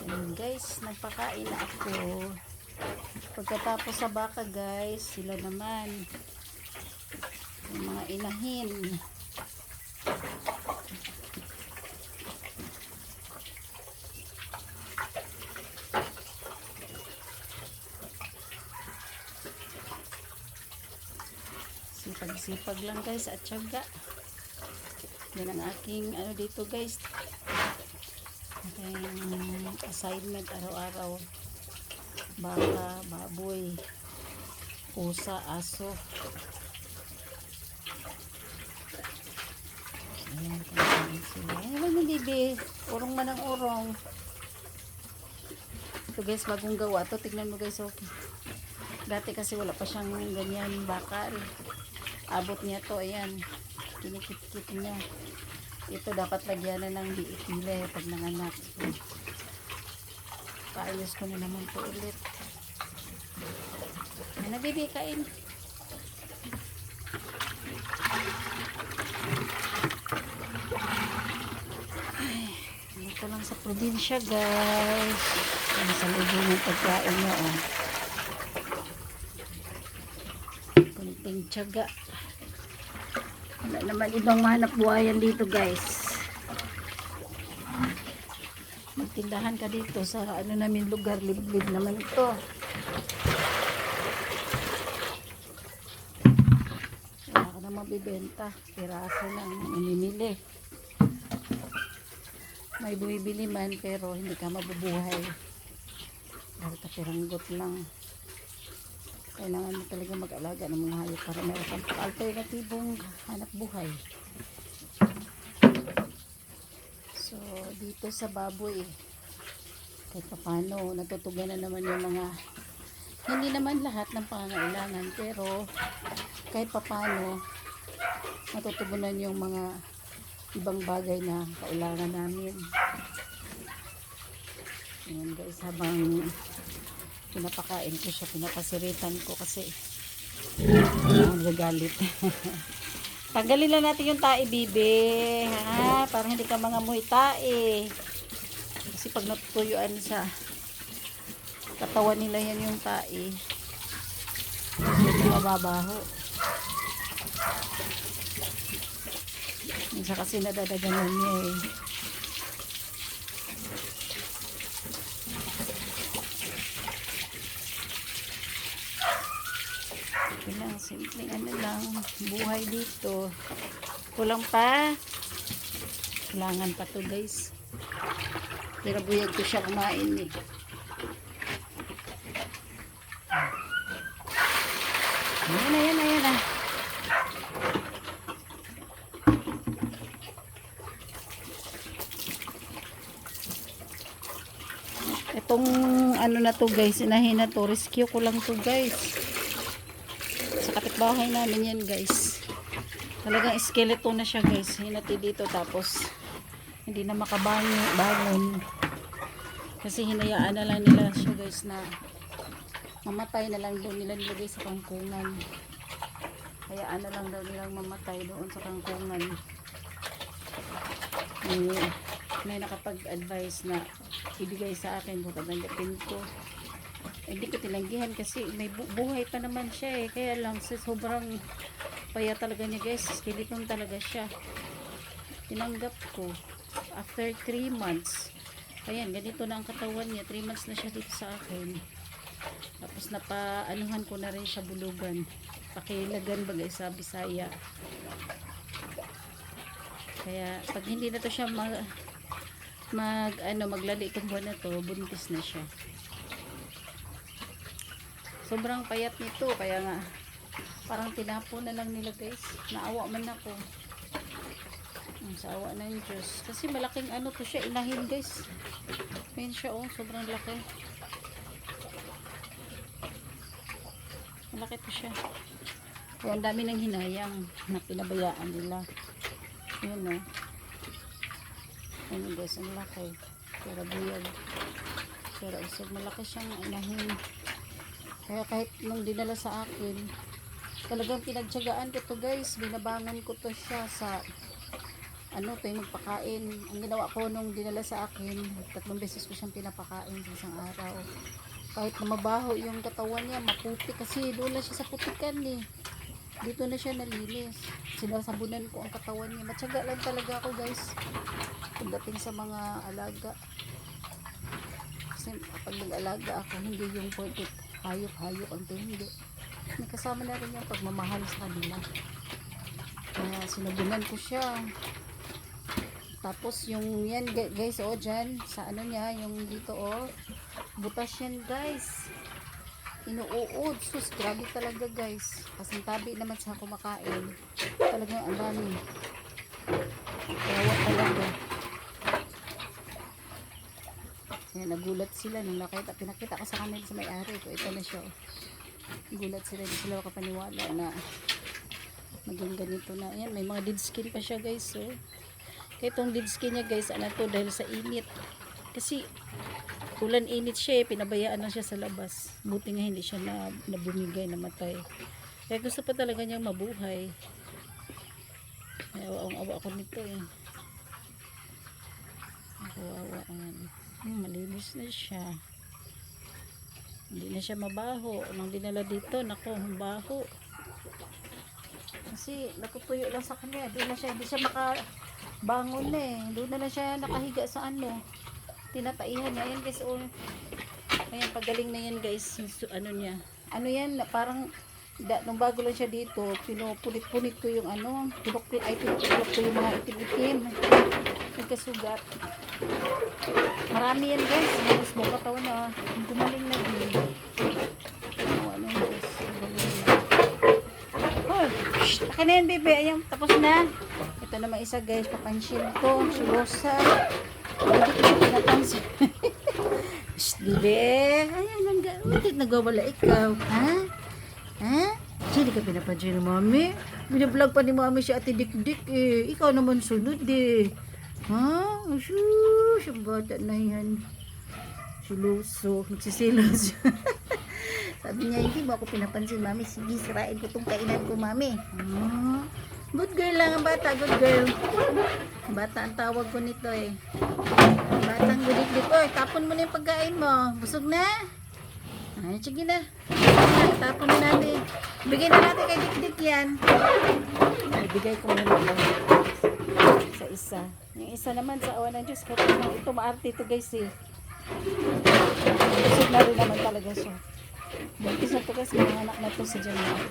Ayun guys, nagpakain na ako. Pagkatapos sa baka guys, sila naman yung mga inahin. Sipag-sipag lang guys at tiyaga. Yan ang aking ano dito guys. Aking assignment araw-araw. Baka, baboy, pusa, aso. Ayan, kaya sila. Ayan yung bibi. Urong man ang urong. Ito guys, bagong gawa to. Tignan mo guys, okay. Dati kasi wala pa siyang ganyan bakal. Abot niya to, ayan. Kinikit-kit niya. Ito dapat lagyan na ng biikile pag nanganak. Paayos ko na naman po ulit. Ay, nabibikain. Ay, dito lang sa probinsya guys. Ano sa lubo ng pagkain niya oh. Kunting tiyaga. Wala naman ibang mahanap buhayan dito guys. Magtindahan ka dito sa ano namin lugar, liblib naman ito. Wala ka na mabibenta, piraso lang mamimili. May bumibili man pero hindi ka mabubuhay dahil kapiranggot lang. Kailangan mo talaga mag-alaga ng mga hayop para mayroon kang alternatibong hanap buhay. So, dito sa baboy, kahit paano, natutugan na naman yung mga, hindi naman lahat ng pangangailangan, pero kahit paano, natutugunan yung mga ibang bagay na kailangan namin. Ayan guys, habang pinapakain ko siya, pinapasiritan ko kasi nagagalit. Tanggalin lang natin yung tae, bibi. Ha? Para hindi ka mga amoy tae. Kasi pag natutuyuan sa katawan nila yan yung tae, hindi mababaho. Minsan kasi nadadaganan niya eh. Lang, simpleng ano lang, buhay dito. Kulang pa. Kailangan pa to guys. Pero buyag ko siya kumain eh. Ayan na. Itong ano na to guys, inahin na to. Rescue ko lang to guys. Sa kapitbahay namin yan guys. Talagang skeleton na siya guys. Hinati dito tapos hindi na makabangon. Kasi hinayaan na lang nila siya guys na mamatay na lang doon nila nilagay sa kangkungan. Hayaan na lang daw nilang mamatay doon sa kangkungan. May nakapag-advise na ibigay sa akin kung tatanggapin ko. Hindi ko tinanggihan kasi may buhay pa naman siya eh. Kaya lang sobrang paya talaga niya guys. Skeleton talaga siya. Tinanggap ko. After 3 months. Ayan, ganito na ang katawan niya. 3 months na siya dito sa akin. Tapos napaanuhan ko na rin siya bulugan. Pakilagan bagay sa Bisaya. Kaya pag hindi na to siya maglali itong buwan na to, buntis na siya. Sobrang payat nito, kaya nga parang tinapo na lang nila guys. Naawa man ako. Sa awa ng Diyos. Kasi malaking ano to siya, inahin guys. Ayan siya oh, sobrang laki. Malaki to siya. Kaya ang dami ng hinayang na pinabayaan nila. Ayan oh. Ayan guys, ang laki. Pero buyag. Pero usog, malaki siyang inahin. Kaya kahit nung dinala sa akin, talagang pinagtyagaan ko to guys. Binabangan ko to siya sa ano to yung magpakain. Ang ginawa ko nung dinala sa akin, 3 beses ko siyang pinapakain sa isang araw. Kahit na mabaho yung katawan niya, maputi kasi doon na siya sa putikan eh. Dito na siya nalinis. Sinasabunan ko ang katawan niya. Matyaga lang talaga ako guys. Pagdating sa mga alaga. Kasi pag nag-alaga ako, hindi yung porket hayop-hayop ang hindi. May kasama na rin yung pagmamahal sa kanila. Kaya sinabunan ko siya. Tapos yung yan guys, oh dyan, sa ano niya, yung dito oh, butas yan guys. Inuuod. Sus, grabe talaga guys. Kasi tabi naman sa kumakain. Talagang ang dami. Kawawa talaga. Kaya nagulat sila nung nakita, pinakita ko sa kanila sa may-ari ko. Ito na siya. Nagulat sila, hindi sila makapaniwala na maging ganito na. Ayan, may mga dead skin pa siya guys. So, kaya itong dead skin niya guys, ano to, dahil sa init. Kasi ulan init siya eh, pinabayaan na siya sa labas. Buti nga hindi siya nabumigay, namatay. Kaya gusto pa talaga niyang mabuhay. Kaya awa ako nito eh. Awa. Malinis na siya. Hindi na siya mabaho. Nung dinala dito, nako, mabaho. Kasi natutuyo lang sa kanya. Doon na siya, hindi siya makabangon eh. Doon na lang siya nakahiga sa ano. Tinataihan niya. Ayan guys, oh. Ayan, pagaling na yan guys. Ano niya. Ano yan, parang nung bago lang siya dito, pinupunit-punit ko yung ano, pinupulok ko yung mga itim-itim. Nagkasugat. Marami yan guys. Mas buong katawan na gumaling na din. Ano guys. Oh, shh, akin na yan bebe. Ayan, tapos na. Ito naman isa guys. Papansin ko. Si Rosa. Hindi ko pinapansin. Shh, bebe. Ayan, bakit nagwawala ikaw? Ha? Ha? Hindi ka pinapansin ni mami. Binablog pa ni mami si Ate Dikdik eh. Ikaw naman sunod eh. Ha? Shush, ang bata na yan. Siluso. Nagsisilos. Sabi niya, hindi mo ako pinapansin, mami. Sige, sirain ko itong kainan ko, mami. Good girl lang ang bata, good girl. Bata ang tawag ko nito eh. Batang gudik-dik. Oy, tapon mo na yung pagkain mo. Busog na? Ay, sige na. Tapon mo natin. Bigyan na natin kay Dikdik yan. Ibigay ko muna lang sa isa. Yung isa naman sa awa ng Diyos. Ito maarte ito guys eh. Busog na rin naman talaga siya. Buntis na ito guys. Mga anak na ito sa January.